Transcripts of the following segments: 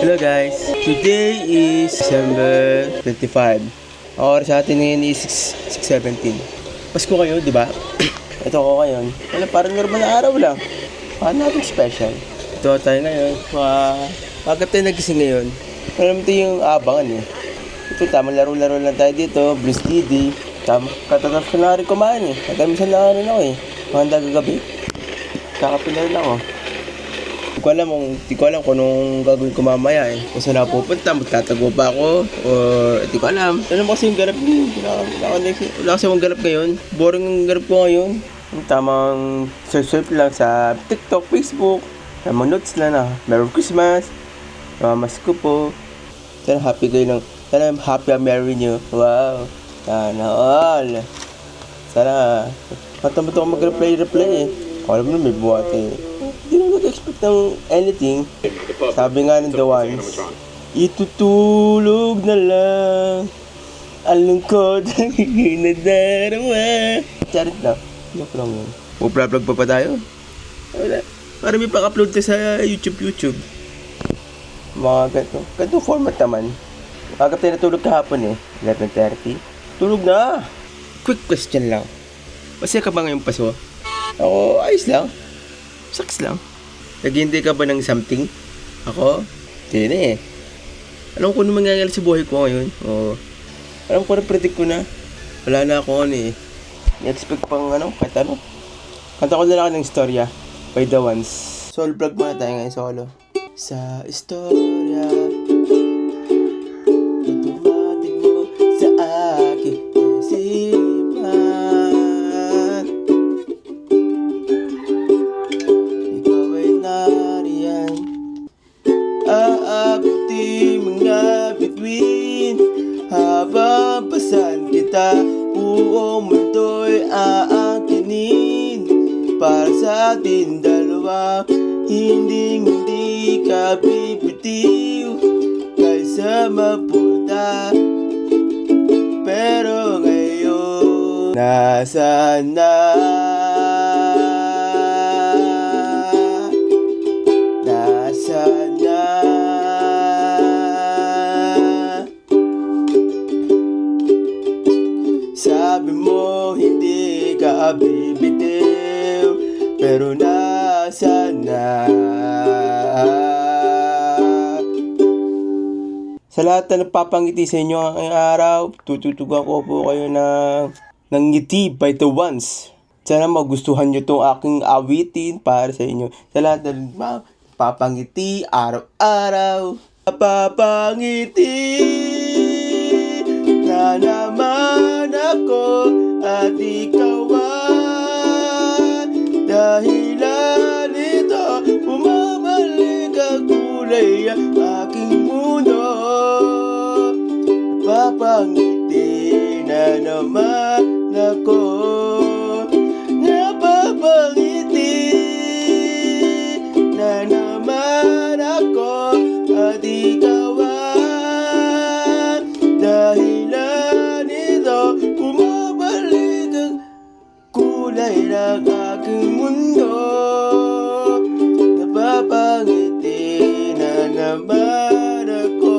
Hello guys, today is December 25. Ang oras sa atin ngayon is 6:17. Pasko kayo, di ba? Ito ako ngayon. Parang normal na araw lang. Paano natin special? Ito tayo ngayon. Agad tayo nagising ngayon. Alam mo ito yung abangan eh. Ito tamang laro-laro lang tayo dito. Bruce Didi. Katatapos ko na rin kumain eh. Katamisan na rin ako eh. Mahanda gagabi. Kakapilar lang ako. Di ko alam kung anong gagawin ko mamaya eh. Kung saan ako pupunta, magtatago pa ako, or di ko alam. Alam mo kasi yung ganap niyo, wala kasi yung ganap ngayon. Boring yung ganap ko ngayon. Yung tamang surf lang sa TikTok, Facebook. Tamang notes lang na, Merry Christmas, Masko po. Sana happy kayo lang. Sana happy and merry nyo. Wow. Sana all. Sana matamat ako mag-reply eh. Alam mo na may buhat eh. Hindi naman nag-expect ng anything. Sabi nga ng The Ones, itutulog na lang ang lungkot ang nadarama. Charit na. Joke lang yun. Mag-vlog pa tayo? Wala. Para may pang-upload ka sa YouTube. Mga ganito. Ganito format naman. Agap tayo natulog kahapon eh. 11:30. Tulog na! Quick question lang. Masaya ka ba ngayong Pasko? Ako, ayos lang. Sucks lang. Naghihintay ka ba ng something? Ako? Hindi na eh. Alam ko ano mangyayari sa buhay ko ngayon. Alam ko na, predict ko na. Wala na ako eh. I-expect pang kahit ano. Kanta ko na lang ng istorya by The Ones. Solo vlog muna tayo ngayon, solo. Sa istorya, tutumating mo sa aking isipan. Aabuti mga bituin habang pasan kita, buong mundo'y aangkinin. Para sa atin dalawa, hindi ka bibitiw kaysa mapunta. Pero ngayon, nasaan na? Nasaan na? Sabi mo hindi ka bibitiw, pero nasaan na? Sa lahat na nagpapangiti sa inyo ang araw, tututugan ko po kayo ng ngiti by The Ones. Sana magustuhan nyo itong aking awitin para sa inyo. Sa lahat na papangiti araw-araw, papangiti na naman ako at ikaw ay dahilan nito. Bumabalik ang kulay ang aking mundo. Papangiti na naman ako, napapangiti na naman ako at ikaw ay dahilan nito. Bumabalik ang kulay ng aking mundo. Napapangiti na naman ako.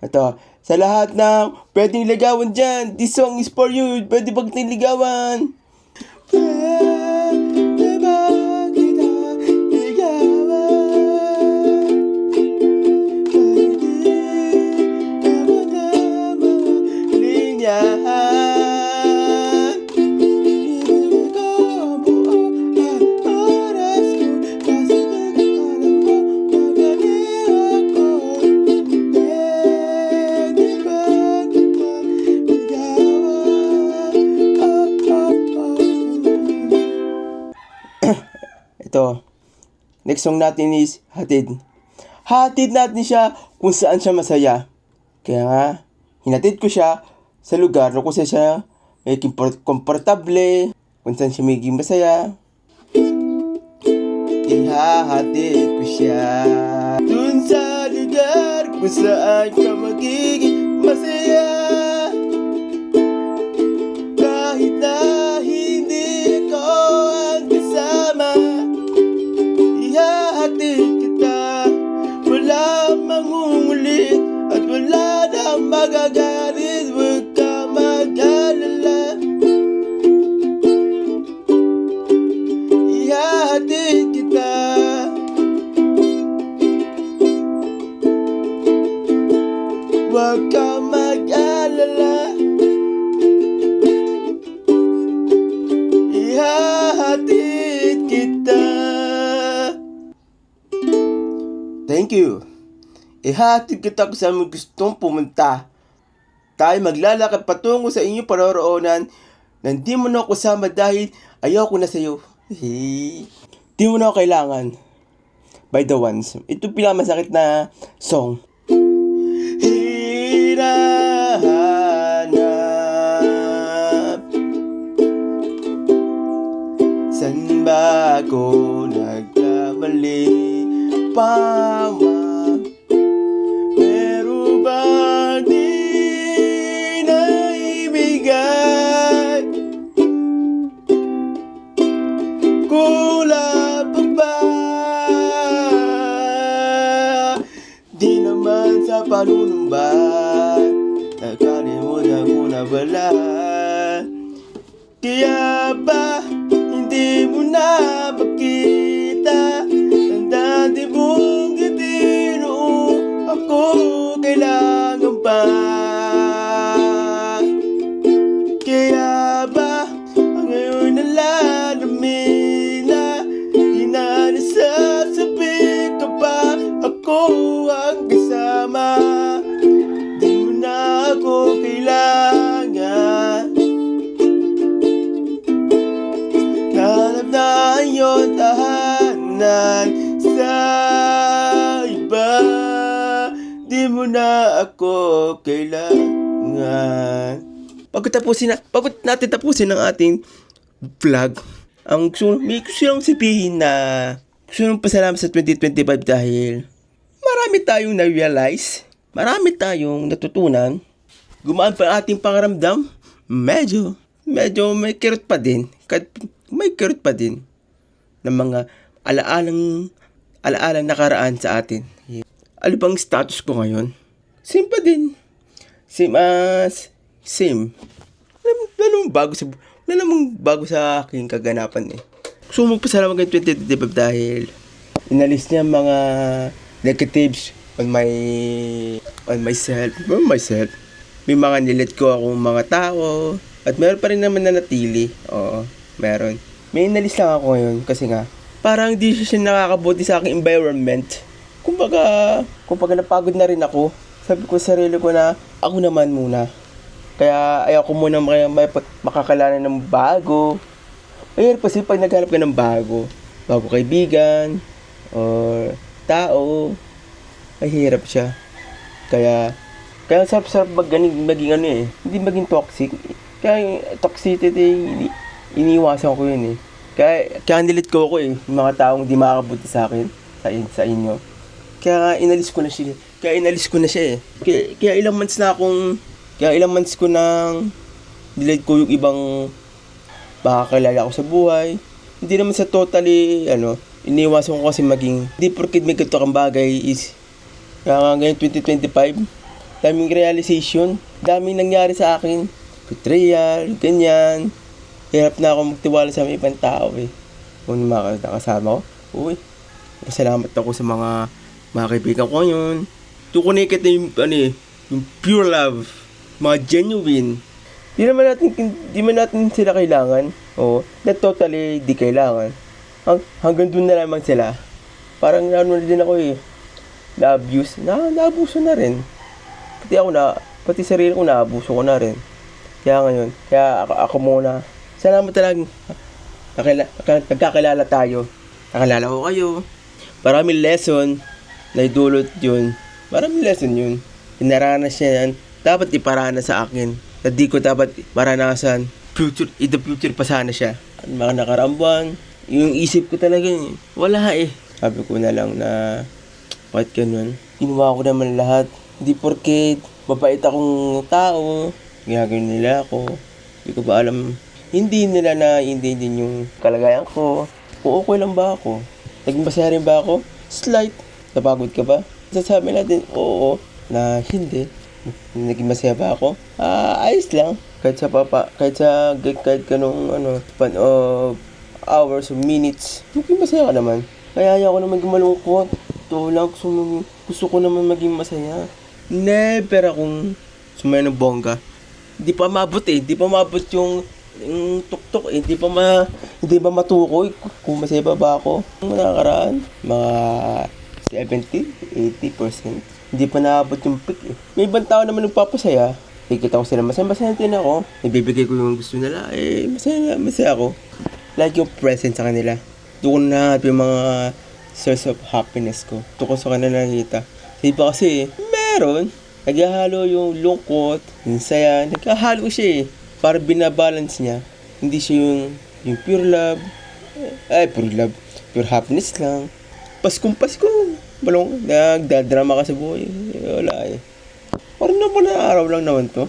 Ito, sa lahat ng pwedeng ligawan dyan, this song is for you. Pwede bang ligawan? Pwede ba kita ligawan? Pwede naman na mga linyahan. Ibigay ko buo ang oras ko, kasi nagkakalam mo magaling ako. Pwede ba kita ligawan? Ito, next song natin is Hatid. Hatid natin siya kung saan siya masaya. Kaya nga, hinatid ko siya sa lugar kung saan siya magiging komportable, kung saan siya magiging masaya. Ihahatid ko siya dun sa lugar kung saan ka magiging masaya. Kahit na hindi ko ang kasama, kita. Thank you. Ihatid kita kung saan mo gustong pumunta. Tayo maglalakad patungo sa inyong paroroonan na hindi mo na ako kasama dahil ayoko na sa'yo. Di mo na ako kailangan. By the Ones. Ito pinakamasakit na song. Hinahanap, san ba ako nagkamali? Pero ba di naibigay? Kulang pa ba? Di naman sa panunumbat, nakalimutan ko na bala. Kaya ba hindi mo na makita? Ang dati mong ngiti noong ako kailangan pa. Kaya ba ang ngayon nalalamin na di na nasasabi ka pa ako ang kasama? Di mo na ako kailangan. Hanap na iyong tahanan sa iba. Di mo na ako kailangan. Pagod natin tapusin ang ating vlog, ang gusto lang sabihin na gusto nang pasalamat sa 2025 dahil marami tayong na-realize, marami tayong natutunan, gumaan pa ating pangaramdam, medyo may kirot pa din, ng mga alaalang nakaraan sa atin. Ano bang status ko ngayon? Same pa din. Same. Wala namang bago sa aking kaganapan eh. Gusto ko magpasalamat ng 2025 dahil inalis niya mga negatives on myself. May mga nilit ko akong mga tao at meron pa rin naman na natili. Oo, meron. May inalis lang ako ngayon kasi nga parang di siya nakakabuti sa aking environment. Kumbaga napagod na rin ako. Sabi ko sa sarili ko na ako naman muna. Kaya ayaw ko muna makakalanan ng bago. Ayun kasi pag naghanap ka ng bago kaibigan or tao, ay hirap siya. Kaya sarap maging ano eh, hindi maging toxic. Kaya toxicity, iniiwasan ko yun eh. Kaya nilit ko eh, yung mga taong di makakabuti sa akin, sa inyo. Kaya inalis ko na siya eh. Kaya ilang months ko nang delete ko yung ibang makakilala ko sa buhay. Hindi naman sa totally, iniwasan ko kasi maging, hindi porkit may ganito kang bagay is, kaya ngayon 2025, daming realization, daming nangyari sa akin, betrayal, ganyan. Hirap na ako magtiwala sa mga ibang tao eh. Kung mga nakasama ko, salamat ako sa mga kaibigan ko ngayon. Tukunikit na yung pure love, mga genuine. Di man natin sila kailangan. Not totally di kailangan. Hanggang dun na lamang sila. Parang din ako eh. Na-abuso na rin. Pati sarili ko na-abuso ko na rin. Kaya ako muna. Salamat talagang nagkakilala tayo. Nakilala ko kayo. Maraming lesson na idulot yun. Maraming lesson yun. Inaranas niya yan. Dapat iparana sa akin. Na di ko dapat maranasan. In the future pa sana siya. Mga nakaraang buwan, yung isip ko talaga wala eh. Sabi ko na lang na bakit ganun? Ginawa ko naman lahat. Hindi porket mabait akong tao, ginagawin nila ako. Hindi ko ba alam. Hindi nila naiintindihan yung kalagayan ko. Kung okay lang ba ako? Naging masaya rin ba ako? Slight. Napagod ka ba? Sasabi natin, oo, na hindi. Naging masaya ba ako? Ayos lang. Kahit kanong span of hours or minutes, naging masaya ka naman. Kaya ayaw ko naman gumalungkot. Ito lang, gusto ko naman maging masaya. Never akong sumaya ng bongga. Hindi pa mabot yung tuktok eh. Hindi pa Hindi ba matukoy kung masaya ba ako? Nung nakaraan, mga 70, 80%. Hindi pa naabot yung peak eh. May ibang tao naman nagpapasaya. Nakikita ko sila masaya din ako. Nagbibigay ko yung gusto nila. Masaya ako. Like yung present sa kanila. Doon na yung mga source of happiness ko. Doon ko sa kanila nakikita. Hindi pa kasi meron. Naghahalo yung lungkot, yung saya. Naghahalo siya eh. Para binabalance niya. Hindi siya yung pure love. Pure love. Pure happiness lang. Paskong Pasko. Balong, nagdadrama ka sa buhay. Wala eh. Parang naman na araw lang naman to.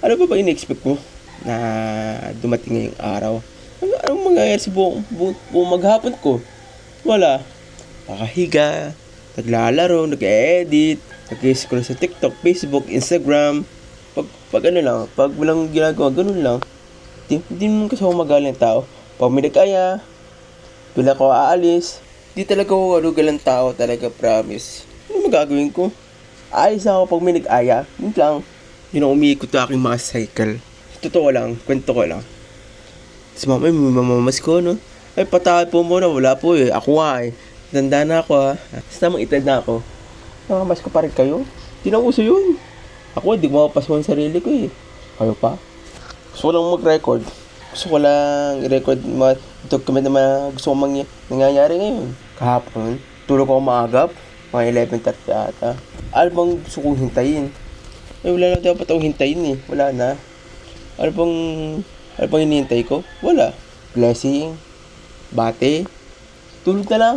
Ano ba in-expect ko na dumating ngayong araw? Anong mangyayari sa buong maghapon ko? Wala. Nakahiga, naglalaro, nag-edit, nag-scroll sa TikTok, Facebook, Instagram. Pag ano lang, pag walang ginagawa, ganun lang. Hindi mo kasi ako magaling tao. Pag may nag-aya, bila ko aalis. Di talaga ako galang tao talaga, promise. Ano magagawin ko? Aalis ako pag may nag-aya. Yun lang. Yun ang umiikot sa aking mga cycle. Totoo lang, kwento ko lang. Tapos mamay, may mamamas ko, no? Ay, patawad po muna, wala po eh. Ako nga eh. Tanda na ako ha. Tapos namang itad na ako. Mamamas ko pa rin kayo? Di na uso yun. Ako, di ko mapapasuhan sarili ko eh. Kayo pa? Gusto ko lang mag-record. Gusto ko lang i-record mga document na gusto ko nangyayari ngayon. Kahapon, tulog ako maagap. Mga 11:30 ata. Ano bang gusto kong hintayin? Wala na dapat akong hintayin eh. Wala na. Ano bang hinihintay ko? Wala. Blessing. Bate. Tulog na lang.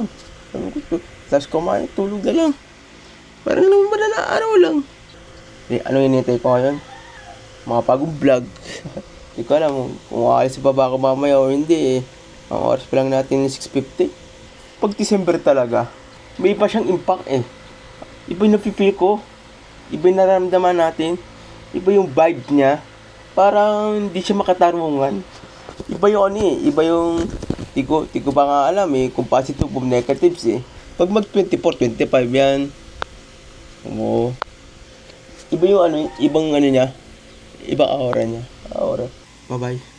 Tapos kumain, tulog na lang. Parang naman ba na araw lang. Ano hinihintay ko ngayon? Mga pagong vlog. Hindi ko alam kung aalis pa ba ako mamaya o hindi eh. Ang oras pa lang natin yung 6:50. Pag December talaga, may iba siyang impact eh. Iba yung napipil ko. Iba yung nararamdaman natin. Iba yung vibe niya. Parang hindi siya makatarungan. Iba yung ano eh. Iba yung di ko ba nga alam eh kung positive o negatives eh. Pag mag 24, 25 yan. Oo. Iba yung ano, ibang ano niya. Ibang aura niya. Aura. Bye-bye.